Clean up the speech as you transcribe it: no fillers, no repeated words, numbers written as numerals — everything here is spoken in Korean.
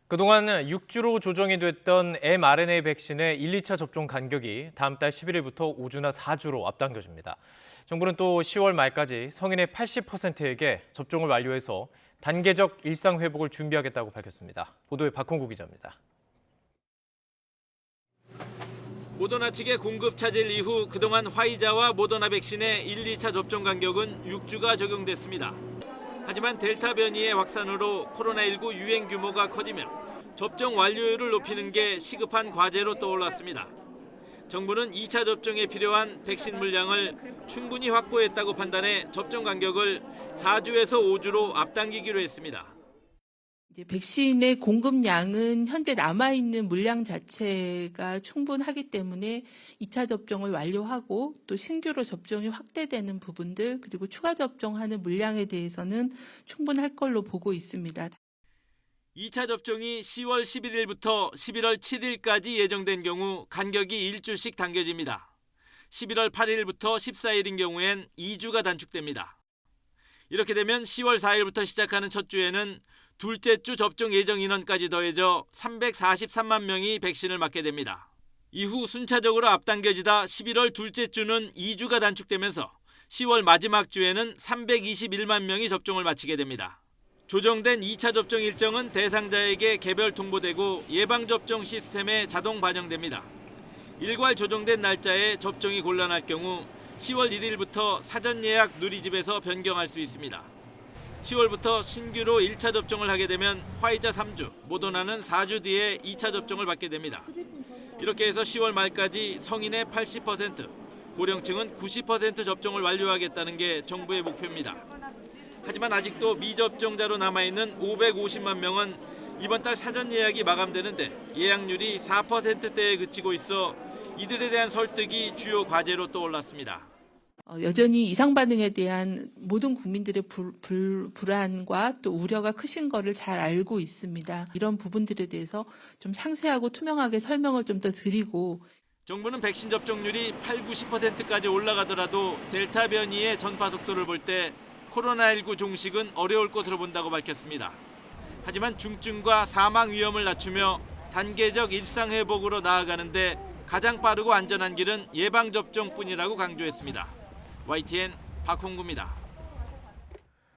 그동안 6주로 조정이 됐던 mRNA 백신의 1, 2차 접종 간격이 다음 달 11일부터 5주나 4주로 앞당겨집니다. 정부는 또 10월 말까지 성인의 80%에게 접종을 완료해서 단계적 일상 회복을 준비하겠다고 밝혔습니다. 보도에 박홍구 기자입니다. 모더나 측의 공급 차질 이후 그동안 화이자와 모더나 백신의 1, 2차 접종 간격은 6주가 적용됐습니다. 하지만 델타 변이의 확산으로 코로나19 유행 규모가 커지며 접종 완료율을 높이는 게 시급한 과제로 떠올랐습니다. 정부는 2차 접종에 필요한 백신 물량을 충분히 확보했다고 판단해 접종 간격을 4주에서 5주로 앞당기기로 했습니다. 이제 백신의 공급량은 현재 남아있는 물량 자체가 충분하기 때문에 2차 접종을 완료하고 또 신규로 접종이 확대되는 부분들 그리고 추가 접종하는 물량에 대해서는 충분할 걸로 보고 있습니다. 2차 접종이 10월 11일부터 11월 7일까지 예정된 경우 간격이 1주씩 당겨집니다. 11월 8일부터 14일인 경우엔 2주가 단축됩니다. 이렇게 되면 10월 4일부터 시작하는 첫 주에는 둘째 주 접종 예정 인원까지 더해져 343만 명이 백신을 맞게 됩니다. 이후 순차적으로 앞당겨지다 11월 둘째 주는 2주가 단축되면서 10월 마지막 주에는 321만 명이 접종을 마치게 됩니다. 조정된 2차 접종 일정은 대상자에게 개별 통보되고 예방접종 시스템에 자동 반영됩니다. 일괄 조정된 날짜에 접종이 곤란할 경우 10월 1일부터 사전 예약 누리집에서 변경할 수 있습니다. 10월부터 신규로 1차 접종을 하게 되면 화이자 3주, 모더나는 4주 뒤에 2차 접종을 받게 됩니다. 이렇게 해서 10월 말까지 성인의 80%, 고령층은 90% 접종을 완료하겠다는 게 정부의 목표입니다. 하지만 아직도 미접종자로 남아있는 550만 명은 이번 달 사전 예약이 마감되는데 예약률이 4%대에 그치고 있어 이들에 대한 설득이 주요 과제로 떠올랐습니다. 여전히 이상 반응에 대한 모든 국민들의 불안과 또 우려가 크신 거를 잘 알고 있습니다. 이런 부분들에 대해서 좀 상세하고 투명하게 설명을 좀 더 드리고 정부는 백신 접종률이 8, 90%까지 올라가더라도 델타 변이의 전파 속도를 볼 때 코로나19 종식은 어려울 것으로 본다고 밝혔습니다. 하지만 중증과 사망 위험을 낮추며 단계적 일상 회복으로 나아가는데 가장 빠르고 안전한 길은 예방접종뿐이라고 강조했습니다. YTN 박홍구입니다.